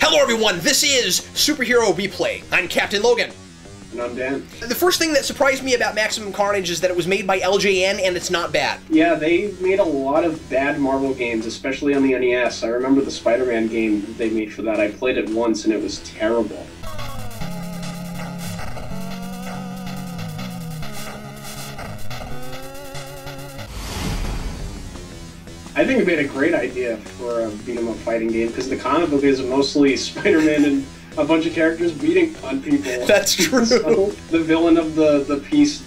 Hello everyone, this is Superhero Replay. I'm Captain Logan. And I'm Dan. The first thing that surprised me about Maximum Carnage is that it was made by LJN and it's not bad. Yeah, they made a lot of bad Marvel games, especially on the NES. I remember the Spider-Man game they made for that. I played it once and it was terrible. I think it made a great idea for a beat-em-up fighting game, because the comic book is mostly Spider-Man and a bunch of characters beating on people. That's true. So the villain of the piece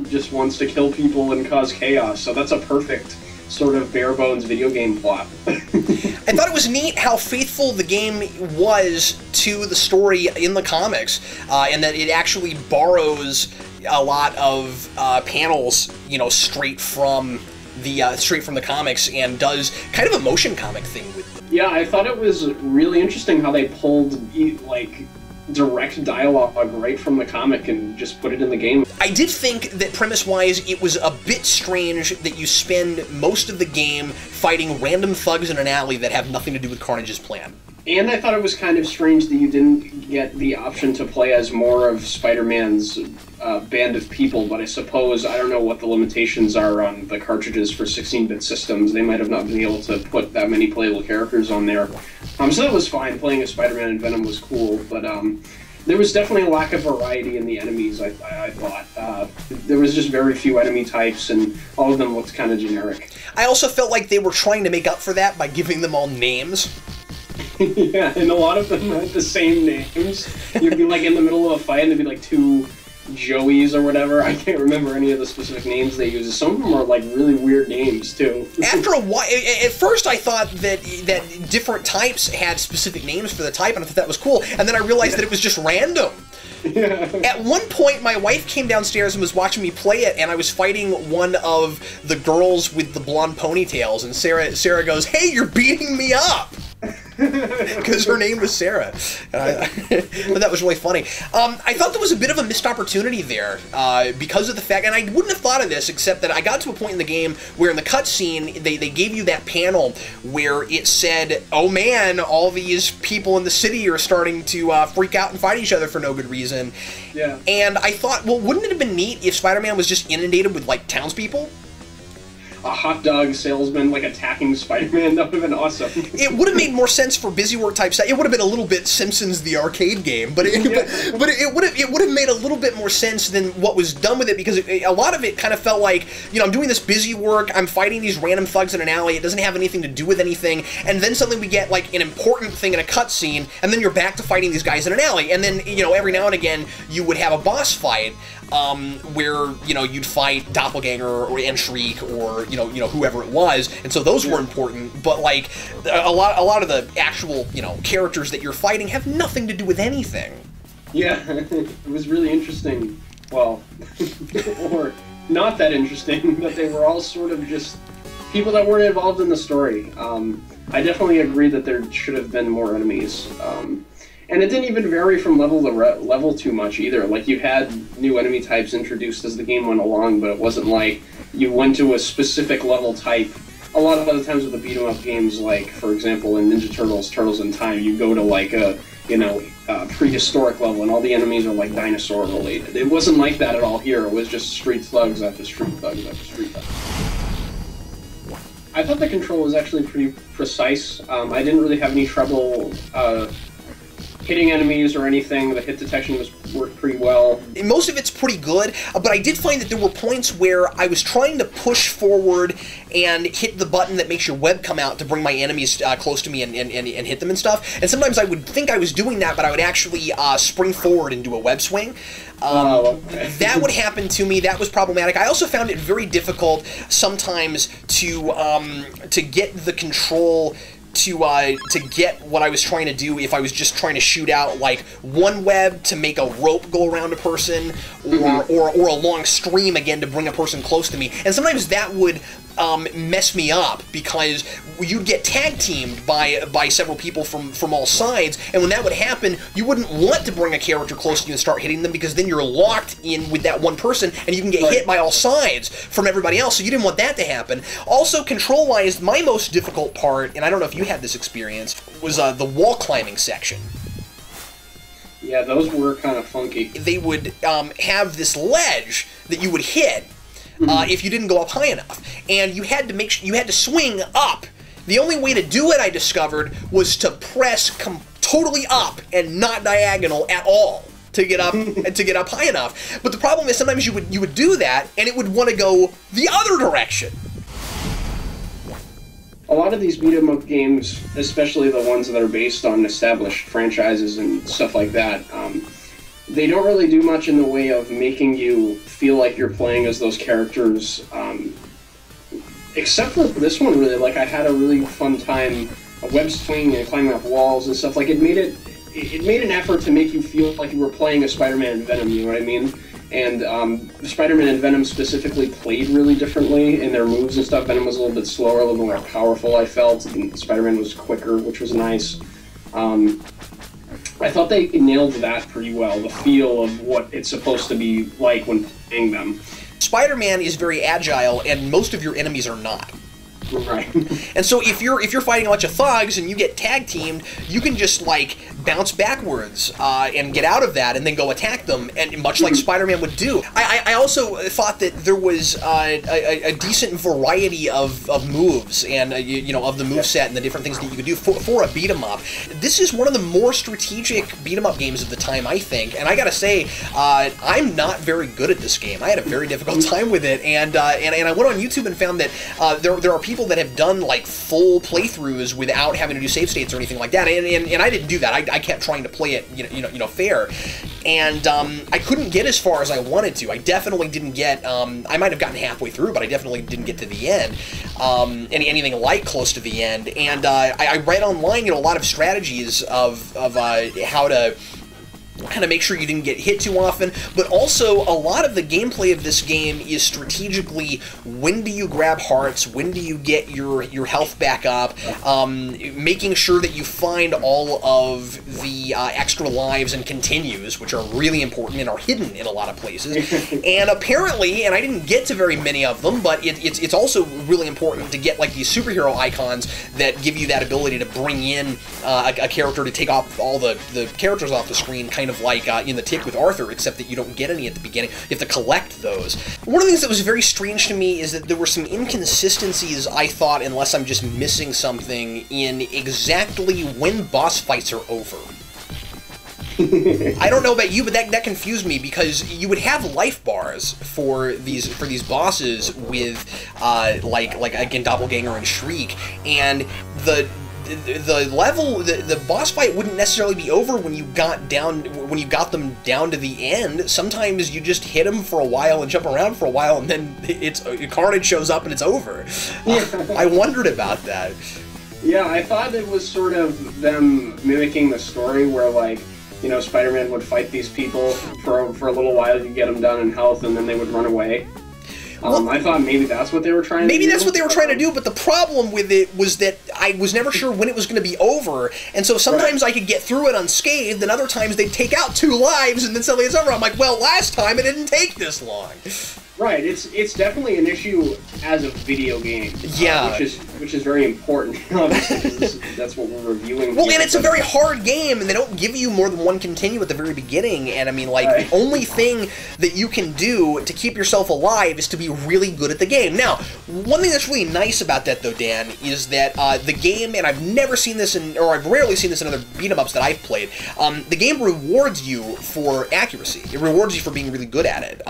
just wants to kill people and cause chaos, so that's a perfect sort of bare-bones video game plot. I thought it was neat how faithful the game was to the story in the comics, and that it actually borrows a lot of panels, you know, straight from the comics, and does kind of a motion comic thing with them. Yeah, I thought it was really interesting how they pulled, like, direct dialogue right from the comic and just put it in the game. I did think that premise-wise it was a bit strange that you spend most of the game fighting random thugs in an alley that have nothing to do with Carnage's plan. And I thought it was kind of strange that you didn't get the option to play as more of Spider-Man's band of people, but I suppose, I don't know what the limitations are on the cartridges for 16-bit systems. They might have not been able to put that many playable characters on there. So that was fine. Playing as Spider-Man and Venom was cool, but there was definitely a lack of variety in the enemies, I thought. There was just very few enemy types, and all of them looked kind of generic. I also felt like they were trying to make up for that by giving them all names. Yeah, and a lot of them had the same names. You'd be like in the middle of a fight and there'd be like two Joeys or whatever. I can't remember any of the specific names they use. Some of them are like really weird names too. After a while, at first I thought that different types had specific names for the type, and I thought that was cool, and then I realized that it was just random. Yeah. At one point, my wife came downstairs and was watching me play it, and I was fighting one of the girls with the blonde ponytails, and Sarah goes, "Hey, you're beating me up!" Because her name was Sarah. But that was really funny. I thought there was a bit of a missed opportunity there because of the fact, and I wouldn't have thought of this except that I got to a point in the game where in the cutscene they gave you that panel where it said, "Oh man, all these people in the city are starting to freak out and fight each other for no good reason." Yeah. And I thought, well, wouldn't it have been neat if Spider-Man was just inundated with, like, townspeople? A hot dog salesman like attacking Spider-Man, that would have been awesome. It would have made more sense for busywork type stuff. It would have been a little bit Simpsons the arcade game, but it would have made a little bit more sense than what was done with it, because a lot of it kind of felt like, you know, I'm doing this busy work, I'm fighting these random thugs in an alley, it doesn't have anything to do with anything, and then suddenly we get like an important thing in a cutscene, and then you're back to fighting these guys in an alley, and then, you know, every now and again you would have a boss fight where, you know, you'd fight Doppelganger and Shriek or you know whoever it was, and so those were important. But like a lot of the actual, you know, characters that you're fighting have nothing to do with anything. Yeah, it was really interesting. Well, or not that interesting, but they were all sort of just people that weren't involved in the story. I definitely agree that there should have been more enemies. And it didn't even vary from level to level too much either. Like, you had new enemy types introduced as the game went along, but it wasn't like you went to a specific level type. A lot of other times with the beat-em-up games, like, for example, in Ninja Turtles, Turtles in Time, you go to, like, a, you know, prehistoric level, and all the enemies are, like, dinosaur-related. It wasn't like that at all here. It was just street thugs after street thugs after street thugs. I thought the control was actually pretty precise. I didn't really have any trouble hitting enemies or anything. The hit detection worked pretty well. Most of it's pretty good, but I did find that there were points where I was trying to push forward and hit the button that makes your web come out to bring my enemies close to me and hit them and stuff. And sometimes I would think I was doing that, but I would actually spring forward and do a web swing. Okay. That would happen to me. That was problematic. I also found it very difficult sometimes to get the control to get what I was trying to do if I was just trying to shoot out like one web to make a rope go around a person, or a long stream again to bring a person close to me. And sometimes that would mess me up, because you'd get tag teamed by several people from all sides, and when that would happen, you wouldn't want to bring a character close to you and start hitting them, because then you're locked in with that one person, and you can get hit by all sides from everybody else, so you didn't want that to happen. Also, control-wise, my most difficult part, and I don't know if you had this experience, was the wall climbing section. Yeah, those were kind of funky. They would have this ledge that you would hit if you didn't go up high enough, and you had to swing up. The only way to do it, I discovered, was to press totally up and not diagonal at all to get up high enough. But the problem is sometimes you would do that, and it would want to go the other direction. A lot of these beat-em-up games, especially the ones that are based on established franchises and stuff like that, they don't really do much in the way of making you feel like you're playing as those characters, except for this one, really. Like, I had a really fun time web swinging and climbing up walls and stuff. Like, it made an effort to make you feel like you were playing as Spider-Man and Venom, you know what I mean? And Spider-Man and Venom specifically played really differently in their moves and stuff. Venom was a little bit slower, a little more powerful, I felt, and Spider-Man was quicker, which was nice. I thought they nailed that pretty well, the feel of what it's supposed to be like when playing them. Spider-Man is very agile, and most of your enemies are not. Right. And so if you're fighting a bunch of thugs and you get tag teamed, you can just like bounce backwards and get out of that and then go attack them, and much like Spider-Man would do. I also thought that there was a decent variety of moves and you know, of the moveset and the different things that you could do for a beat 'em up. This is one of the more strategic beat 'em up games of the time, I think. And I gotta say, I'm not very good at this game. I had a very difficult time with it, and I went on YouTube and found that there are people that have done like full playthroughs without having to do save states or anything like that, and I didn't do that. I kept trying to play it, you know, fair, and I couldn't get as far as I wanted to. I definitely didn't get. I might have gotten halfway through, but I definitely didn't get to the end, anything like close to the end. And I read online, you know, a lot of strategies of how to kind of make sure you didn't get hit too often, but also a lot of the gameplay of this game is strategically, when do you grab hearts, when do you get your health back up, making sure that you find all of the extra lives and continues, which are really important and are hidden in a lot of places. And apparently, and I didn't get to very many of them, but it's also really important to get like these superhero icons that give you that ability to bring in a character to take off all the characters off the screen, kind of like in the Tick with Arthur, except that you don't get any at the beginning. You have to collect those. One of the things that was very strange to me is that there were some inconsistencies, I thought, unless I'm just missing something, in exactly when boss fights are over. I don't know about you, but that confused me, because you would have life bars for these bosses with like again, Doppelganger and Shriek, and the boss fight wouldn't necessarily be over when you got them down to the end. Sometimes you just hit them for a while and jump around for a while, and then Carnage shows up and it's over. I wondered about that. Yeah, I thought it was sort of them mimicking the story where, like, you know, Spider-Man would fight these people for a little while to get them down in health, and then they would run away. Well, I thought maybe that's what they were trying to do. Maybe that's what they were trying to do, but the problem with it was that I was never sure when it was going to be over, and so sometimes I could get through it unscathed, and other times they'd take out 2 lives, and then suddenly it's over. I'm like, well, last time it didn't take this long. Right, it's definitely an issue as a video game. Yeah. Which is very important, obviously, because that's what we're reviewing. Well, and it's a very hard game, and they don't give you more than one continue at the very beginning, and I mean, like, the only thing that you can do to keep yourself alive is to be really good at the game. Now, one thing that's really nice about that, though, Dan, is that the game, and I've never seen this or I've rarely seen this in other beat-em-ups that I've played, the game rewards you for accuracy. It rewards you for being really good at it.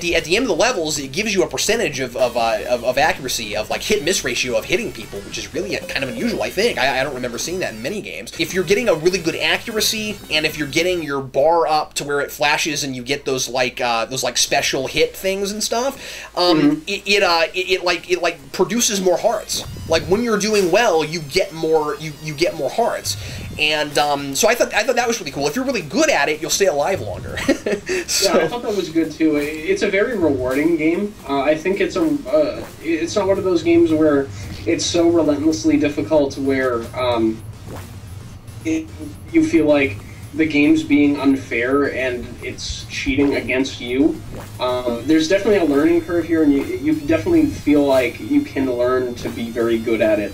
At the end of the levels, it gives you a percentage of accuracy, of like hit-miss ratio of hitting people, which is really kind of unusual, I think. I don't remember seeing that in many games. If you're getting a really good accuracy, and if you're getting your bar up to where it flashes and you get those like special hit things and stuff, it produces more hearts. Like when you're doing well, you get more you get more hearts, and so I thought that was really cool. If you're really good at it, you'll stay alive longer. So. Yeah, I thought that was good too. It's a very rewarding game. I think it's not one of those games where it's so relentlessly difficult where you feel like the game's being unfair and it's cheating against you. There's definitely a learning curve here, and you definitely feel like you can learn to be very good at it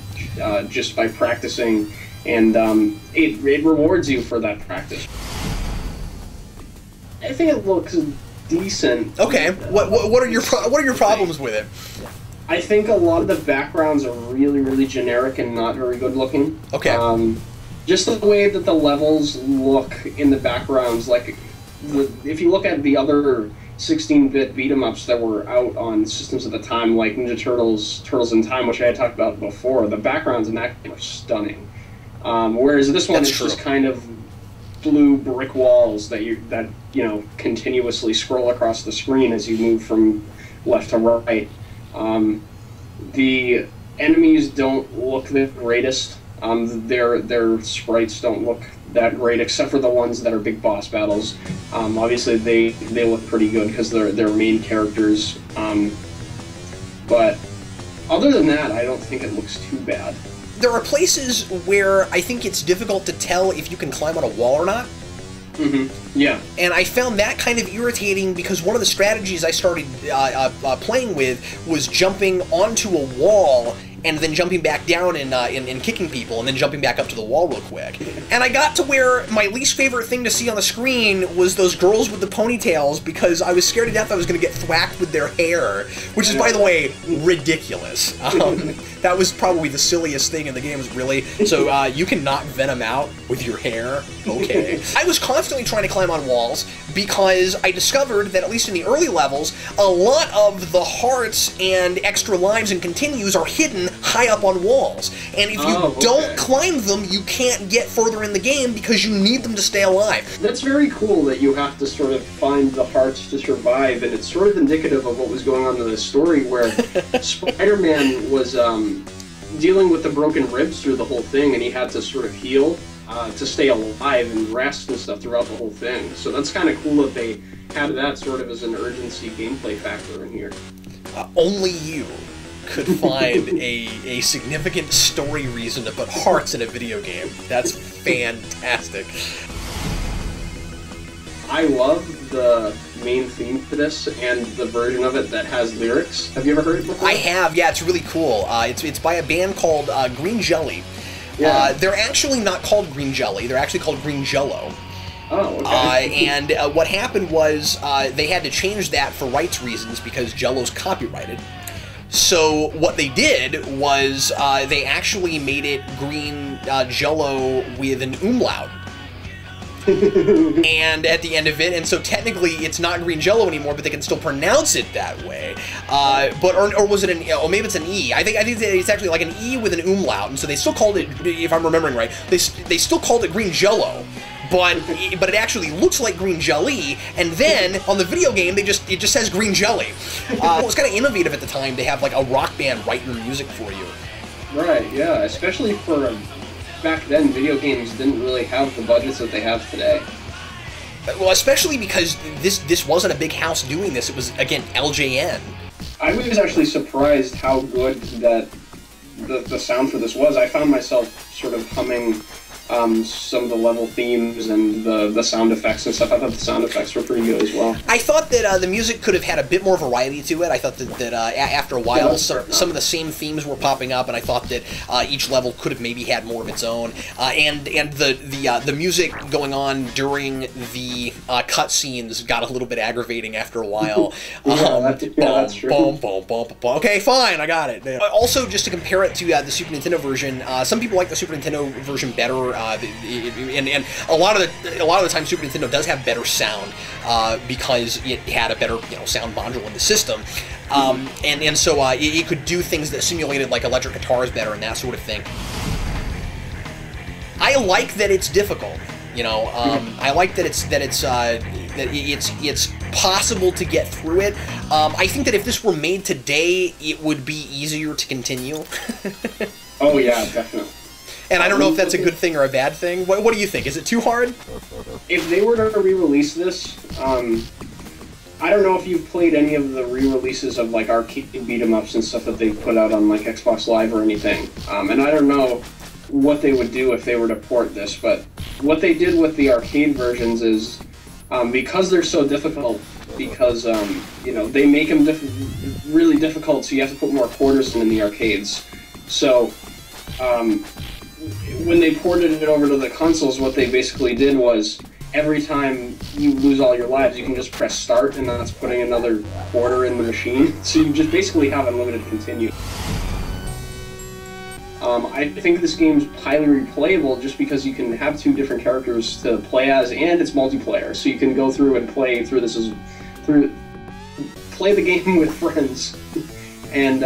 just by practicing, and it rewards you for that practice. I think it looks decent. Okay, what are your problems with it? I think a lot of the backgrounds are really, really generic and not very good looking. Okay. Just the way that the levels look in the backgrounds, like if you look at the other 16-bit beat-em-ups that were out on systems at the time, like Ninja Turtles, Turtles in Time, which I had talked about before, the backgrounds in that game are stunning. Whereas this one is just kind of blue brick walls that you continuously scroll across the screen as you move from left to right. The enemies don't look the greatest. Their sprites don't look that great, except for the ones that are big boss battles. Obviously, they look pretty good because they're main characters. But other than that, I don't think it looks too bad. There are places where I think it's difficult to tell if you can climb on a wall or not. Mm-hmm. Yeah. And I found that kind of irritating because one of the strategies I started playing with was jumping onto a wall and then jumping back down and kicking people, and then jumping back up to the wall real quick. And I got to where my least favorite thing to see on the screen was those girls with the ponytails, because I was scared to death I was going to get thwacked with their hair, which is, by the way, ridiculous. That was probably the silliest thing in the game, really. So you can knock Venom out with your hair? Okay. I was constantly trying to climb on walls because I discovered that, at least in the early levels, a lot of the hearts and extra lives and continues are hidden high up on walls, and if you don't climb them, you can't get further in the game because you need them to stay alive. That's very cool that you have to sort of find the hearts to survive, and it's sort of indicative of what was going on in the story, where Spider-Man was dealing with the broken ribs through the whole thing, and he had to sort of heal to stay alive and rest and stuff throughout the whole thing. So that's kind of cool that they had that sort of as an urgency gameplay factor in here. Only you could find a significant story reason to put hearts in a video game. That's fantastic. I love the main theme for this and the version of it that has lyrics. Have you ever heard it before? I have, yeah, it's really cool. It's by a band called Green Jelly. Yeah. They're actually not called Green Jelly, they're actually called Green Jello. Oh, okay. And what happened was they had to change that for rights reasons because Jello's copyrighted. So what they did was they actually made it Green Jello with an umlaut. And at the end of it, and so technically it's not Green Jello anymore, but they can still pronounce it that way. Or was it an? Oh, maybe it's an E. I think it's actually like an E with an umlaut, and so they still called it. If I'm remembering right, they still called it Green Jello. But it actually looks like Green Jelly, and then on the video game it just says Green Jelly. It was kind of innovative at the time to have like a rock band write your music for you. Right, yeah, especially for back then, video games didn't really have the budgets that they have today. Well, especially because this wasn't a big house doing this. It was, again, LJN. I was actually surprised how good that the sound for this was. I found myself sort of humming some of the level themes and the sound effects and stuff. I thought the sound effects were pretty good as well. I thought that the music could have had a bit more variety to it. I thought that after a while, some of the same themes were popping up, and I thought that each level could have maybe had more of its own. And the music going on during the cutscenes got a little bit aggravating after a while. That's true. Okay, fine, I got it. Also, just to compare it to the Super Nintendo version, some people like the Super Nintendo version better. And a lot of the time, Super Nintendo does have better sound because it had a better sound module in the system, and so it could do things that simulated like electric guitars better and that sort of thing. I like that it's difficult. I like that it's that it's possible to get through it. I think that if this were made today, it would be easier to continue. Oh yeah, definitely. And I don't know if that's a good thing or a bad thing. What do you think? Is it too hard? If they were to re-release this, I don't know if you've played any of the re-releases of like arcade beat-em-ups and stuff that they've put out on like Xbox Live or anything. And I don't know what they would do if they were to port this, but what they did with the arcade versions is, because they're so difficult, because you know, they make them really difficult, so you have to put more quarters in the arcades. So when they ported it over to the consoles, what they basically did was, every time you lose all your lives, you can just press start, and that's putting another quarter in the machine. So you just basically have unlimited continue. I think this game's highly replayable just because you can have 2 different characters to play as, and it's multiplayer. So you can go through and play through this play the game with friends, and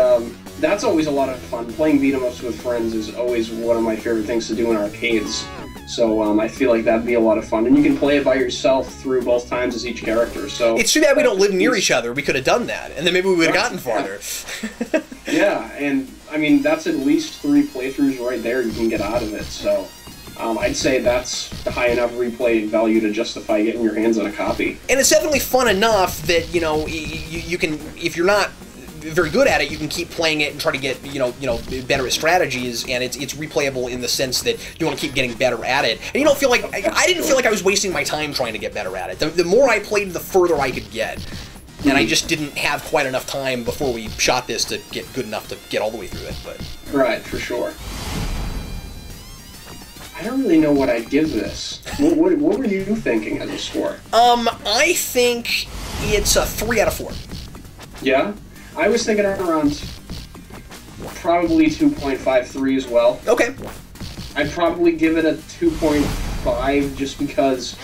that's always a lot of fun. Playing beat-em-ups with friends is always one of my favorite things to do in arcades. So I feel like that'd be a lot of fun, and you can play it by yourself through both times as each character. So it's too bad we don't live near each other. We could have done that, and then maybe we would have gotten farther. Yeah, and I mean that's at least 3 playthroughs right there you can get out of it. So I'd say that's the high enough replay value to justify getting your hands on a copy. And it's definitely fun enough that you can, if you're not very good at it, you can keep playing it and try to get better at strategies, and it's replayable in the sense that you want to keep getting better at it, and you don't feel like I didn't feel like I was wasting my time trying to get better at it. The more I played, the further I could get, and I just didn't have quite enough time before we shot this to get good enough to get all the way through it. But right, for sure. I don't really know what I'd give this. What were you thinking as a score? I think it's a 3 out of 4. Yeah? I was thinking around probably 2.53 as well. Okay. I'd probably give it a 2.5 just because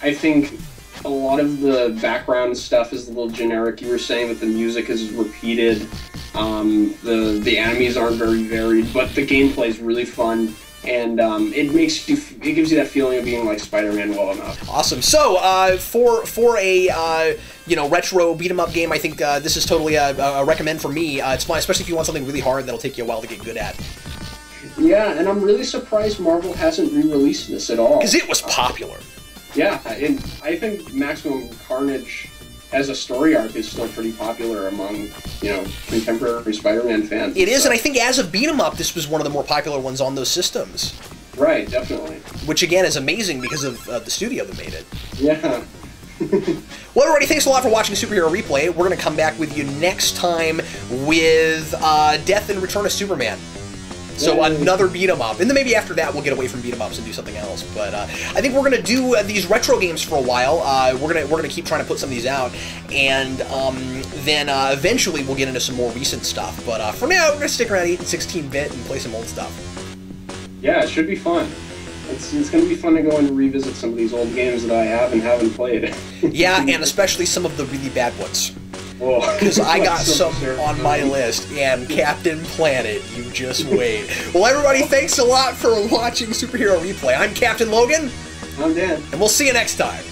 I think a lot of the background stuff is a little generic. You were saying that the music is repeated, the enemies aren't very varied, but the gameplay is really fun. And it gives you that feeling of being like Spider-Man well enough. Awesome. So for a retro beat 'em up game, I think this is totally a recommend for me. It's fun, especially if you want something really hard that'll take you a while to get good at. Yeah, and I'm really surprised Marvel hasn't re-released this at all. Because it was popular. Yeah, and I think Maximum Carnage as a story arc is still pretty popular among, contemporary Spider-Man fans. It is, and I think as a beat-em-up, this was one of the more popular ones on those systems. Right, definitely. Which, again, is amazing because of the studio that made it. Yeah. Well, everybody, thanks a lot for watching Superhero Replay. We're going to come back with you next time with Death and Return of Superman. So another beat-em-up, and then maybe after that we'll get away from beat-em-ups and do something else. But I think we're gonna do these retro games for a while. We're gonna keep trying to put some of these out, and then eventually we'll get into some more recent stuff. But for now, we're gonna stick around 8 and 16-bit and play some old stuff. Yeah, it should be fun. It's gonna be fun to go and revisit some of these old games that I haven't played. Yeah, and especially some of the really bad ones. Because I got some on my list, and Captain Planet, you just wait. Well, everybody, thanks a lot for watching Superhero Replay. I'm Captain Logan. I'm Dan. And we'll see you next time.